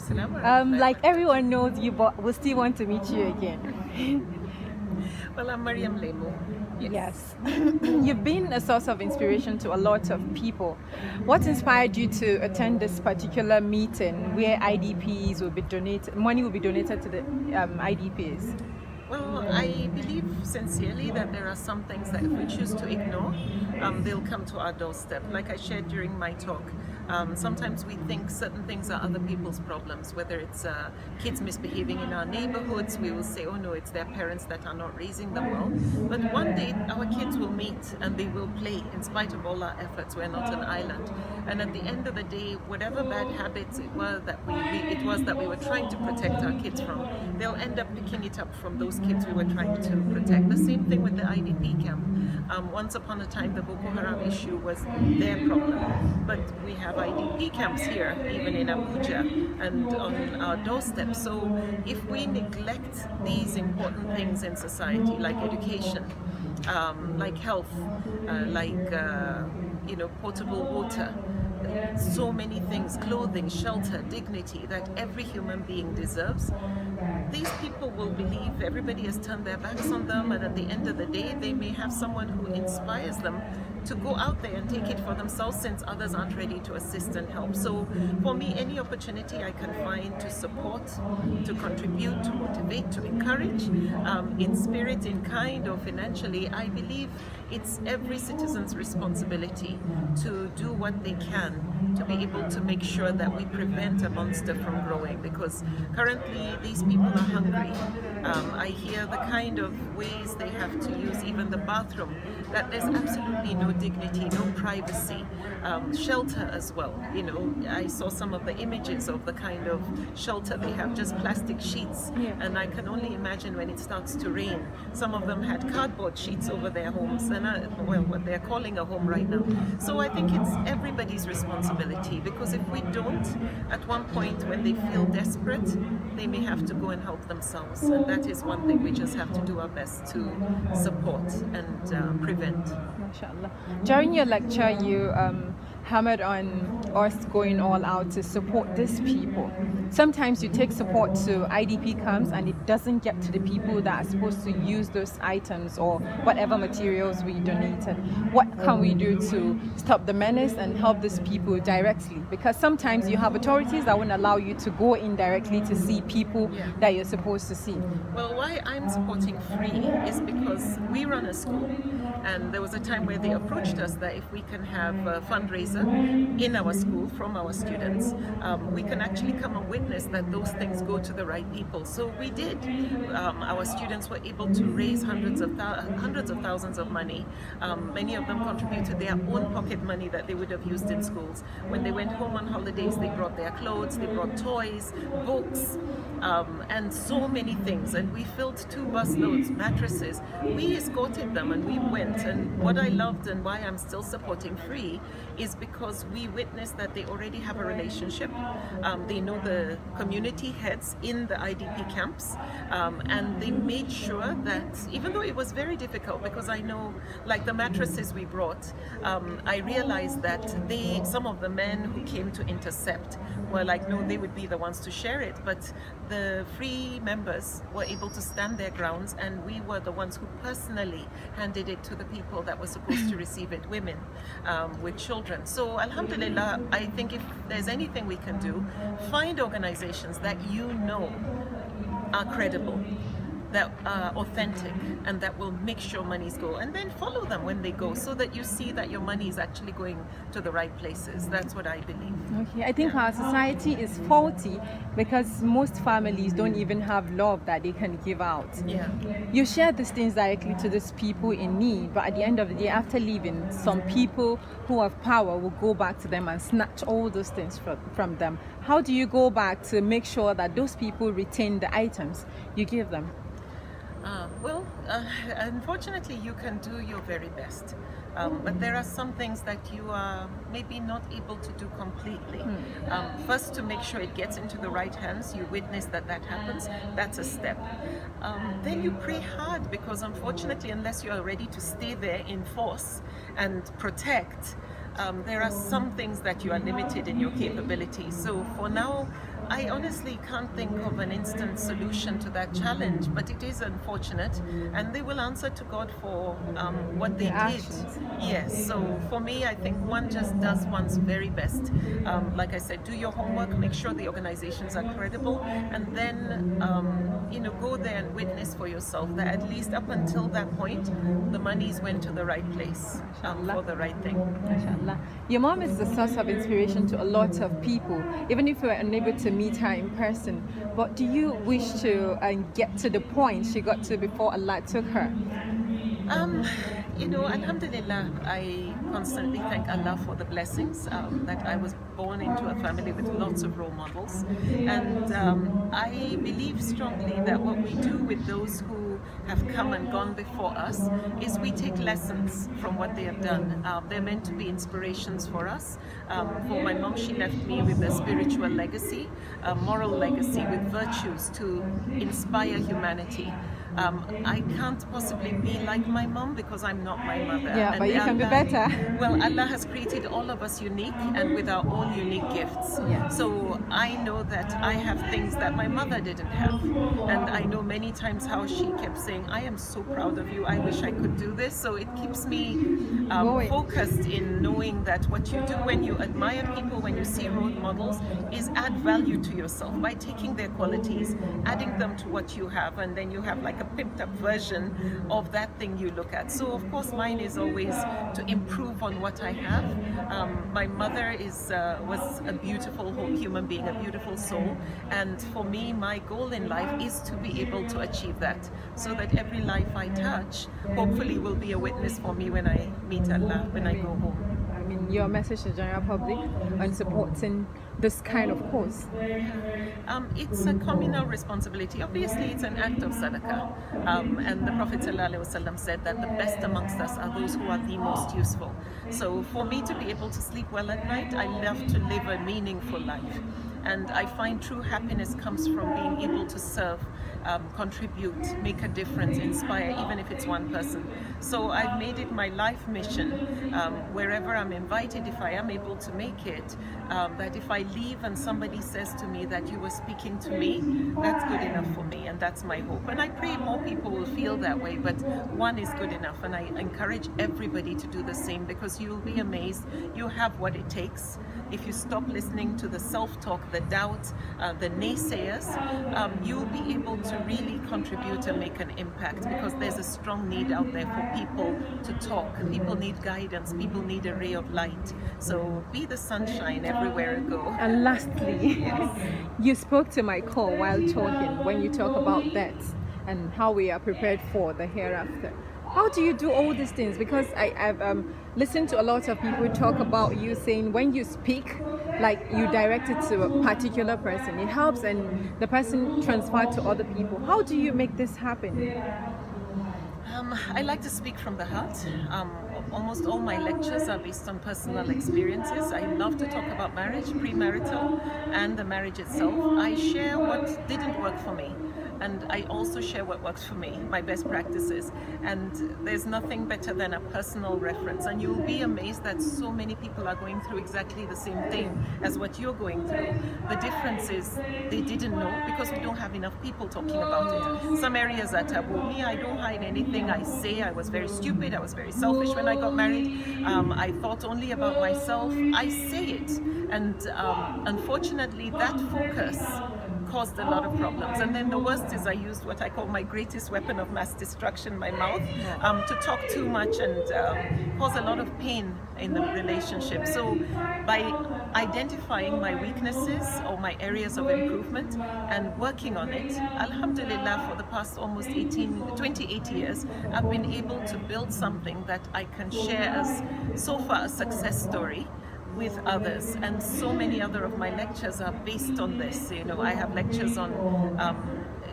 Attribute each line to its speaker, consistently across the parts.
Speaker 1: Like everyone knows you, but we still want to meet you again.
Speaker 2: Well, I'm Maryam Lemu.
Speaker 1: Yes. You've been a source of inspiration to a lot of people. What inspired you to attend this particular meeting where IDPs will be donated, money will be donated to the IDPs?
Speaker 2: Well, I believe sincerely that there are some things that if we choose to ignore, they'll come to our doorstep. Like I shared during my talk, sometimes we think certain things are other people's problems, whether it's kids misbehaving in our neighborhoods, we will say, oh no, it's their parents that are not raising them well. But one day our kids will meet and they will play in spite of all our efforts. We're not an island. And at the end of the day, whatever bad habits it was that we were trying to protect our kids from, they'll end up picking it up from those kids we were trying to protect. The same thing with the IDP camp. Once upon a time, the Boko Haram issue was their problem, but we have IDP camps here, even in Abuja, and on our doorstep. So if we neglect these important things in society, like education, like health, potable water, so many things, clothing, shelter, dignity that every human being deserves, these people will believe everybody has turned their backs on them, and at the end of the day they may have someone who inspires them to go out there and take it for themselves, since others aren't ready to assist and help. So for me, any opportunity I can find to support, to contribute, to motivate, to encourage, in spirit, in kind, or financially, I believe it's every citizen's responsibility to do what they can to be able to make sure that we prevent a monster from growing, because currently these people are hungry. I hear the kind of ways they have to use even the bathroom, that there's absolutely no dignity, no privacy, shelter as well. You know, I saw some of the images of the kind of shelter they have, just plastic sheets, and I can only imagine when it starts to rain. Some of them had cardboard sheets over their homes, and what they're calling a home right now. So I think it's everybody's responsibility, because if we don't, at one point when they feel desperate, they may have to go and help themselves, and that is one thing we just have to do our best to support and prevent.
Speaker 1: MashaAllah. During your lecture, you hammered on us going all out to support these people. Sometimes you take support to IDP camps and it doesn't get to the people that are supposed to use those items or whatever materials we donated. What can we do to stop the menace and help these people directly? Because sometimes you have authorities that won't allow you to go in directly to see people that you're supposed to see.
Speaker 2: Well, why I'm supporting free is because we run a school, and there was a time where they approached us that if we can have a fundraiser in our school from our students, we can actually come and witness that those things go to the right people. So we did. Our students were able to raise hundreds of thousands of money. Many of them contributed their own pocket money that they would have used in schools. When they went home on holidays, they brought their clothes, they brought toys, books, and so many things. And we filled 2 bus loads, mattresses. We escorted them and we went. And what I loved and why I'm still supporting free is because we witnessed that they already have a relationship. They know the community heads in the IDP camps, and they made sure that, even though it was very difficult, because I know, like the mattresses we brought, I realized that some of the men who came to intercept were like, no, they would be the ones to share it, but the free members were able to stand their grounds, and we were the ones who personally handed it to the people that were supposed to receive it, women with children. So alhamdulillah, I think if there's anything we can do, find organizations that you know are credible, that are authentic, and that will make sure monies go, and then follow them when they go, so that you see that your money is actually going to the right places. That's what I believe.
Speaker 1: Okay, I think our society is faulty because most families don't even have love that they can give out. You share these things directly to these people in need, but at the end of the day, after leaving, some people who have power will go back to them and snatch all those things from them. How do you go back to make sure that those people retain the items you give them?
Speaker 2: Unfortunately, you can do your very best, but there are some things that you are maybe not able to do completely. First, to make sure it gets into the right hands, you witness that happens, that's a step. Then you pray hard, because unfortunately, unless you are ready to stay there in force and protect, there are some things that you are limited in your capabilities. So for now, I honestly can't think of an instant solution to that challenge, but it is unfortunate, and they will answer to God for what they
Speaker 1: Their
Speaker 2: did.
Speaker 1: actions.
Speaker 2: Yes, so for me, I think one just does one's very best. Like I said, do your homework, make sure the organizations are credible, and then go there and witness for yourself that at least up until that point, the monies went to the right place for the right thing.
Speaker 1: MashaAllah. Your mom is the source of inspiration to a lot of people, even if you were unable to meet her in person. But do you wish to get to the point she got to before Allah took her?
Speaker 2: Alhamdulillah, I constantly thank Allah for the blessings that I was born into a family with lots of role models. And I believe strongly that what we do with those who have come and gone before us is we take lessons from what they have done. They're meant to be inspirations for us. For my mom, she left me with a spiritual legacy, a moral legacy with virtues to inspire humanity. I can't possibly be like my mom because I'm not my mother.
Speaker 1: Yeah,
Speaker 2: and
Speaker 1: but you can be better.
Speaker 2: Well, Allah has created all of us unique and with our own unique gifts.
Speaker 1: Yes.
Speaker 2: So I know that I have things that my mother didn't have. And I know many times how she kept saying, I am so proud of you, I wish I could do this. So it keeps me focused in knowing that what you do when you admire people, when you see role models, is add value to yourself by taking their qualities, adding them to what you have, and then you have like a pimped up version of that thing you look at. So of course mine is always to improve on what I have. My mother was a beautiful human being, a beautiful soul, and for me my goal in life is to be able to achieve that, so that every life I touch hopefully will be a witness for me when I meet Allah, when I go home.
Speaker 1: I mean, your message to the general public on supporting this kind of cause?
Speaker 2: It's a communal responsibility. Obviously, it's an act of sadaqah. And the Prophet ﷺ said that the best amongst us are those who are the most useful. So for me to be able to sleep well at night, I love to live a meaningful life. And I find true happiness comes from being able to serve, contribute, make a difference, inspire, even if it's one person. So I've made it my life mission, wherever I'm invited, if I am able to make it, that if I leave and somebody says to me that you were speaking to me, that's good enough for me, and that's my hope. And I pray more people will feel that way, but one is good enough, and I encourage everybody to do the same, because you'll be amazed. You have what it takes. If you stop listening to the self-talk, the doubt, the naysayers, you'll be able to really contribute and make an impact, because there's a strong need out there for people to talk. People need guidance. People need a ray of light. So be the sunshine everywhere you go.
Speaker 1: And lastly, you spoke to my call while talking, when you talk about death and how we are prepared for the hereafter. How do you do all these things? Because I've listened to a lot of people talk about you saying when you speak, like you direct it to a particular person, it helps and the person transferred to other people. How do you make this happen?
Speaker 2: I like to speak from the heart. Almost all my lectures are based on personal experiences. I love to talk about marriage, premarital, and the marriage itself. I share what didn't work for me, and I also share what works for me, my best practices. And there's nothing better than a personal reference. And you'll be amazed that so many people are going through exactly the same thing as what you're going through. The difference is they didn't know, because we don't have enough people talking about it. Some areas are taboo. Me, I don't hide anything. I say I was very stupid, I was very selfish when I got married. I thought only about myself. I say it. And unfortunately, that focus caused a lot of problems. And then the worst is I used what I call my greatest weapon of mass destruction, my mouth, to talk too much and cause a lot of pain in the relationship. So by identifying my weaknesses or my areas of improvement and working on it, alhamdulillah, for the past almost 28 years, I've been able to build something that I can share as so far a success story with others. And so many other of my lectures are based on this. You know, I have lectures on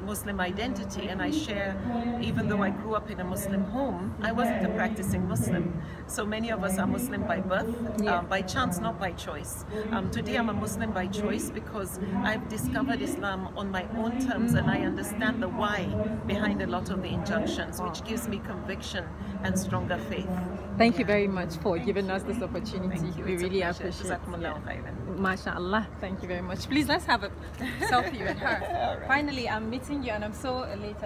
Speaker 2: Muslim identity, and I share, even though I grew up in a Muslim home, I wasn't a practicing Muslim. So many of us are Muslim by birth, by chance, not by choice. Today I'm a Muslim by choice because I've discovered Islam on my own terms, and I understand the why behind a lot of the injunctions, which gives me conviction and stronger faith.
Speaker 1: Thank you very much for giving us this opportunity. We really appreciate it. MashaAllah. Thank you very much. Please, let's have a selfie with her. Finally, I'm meeting you and I'm so elated.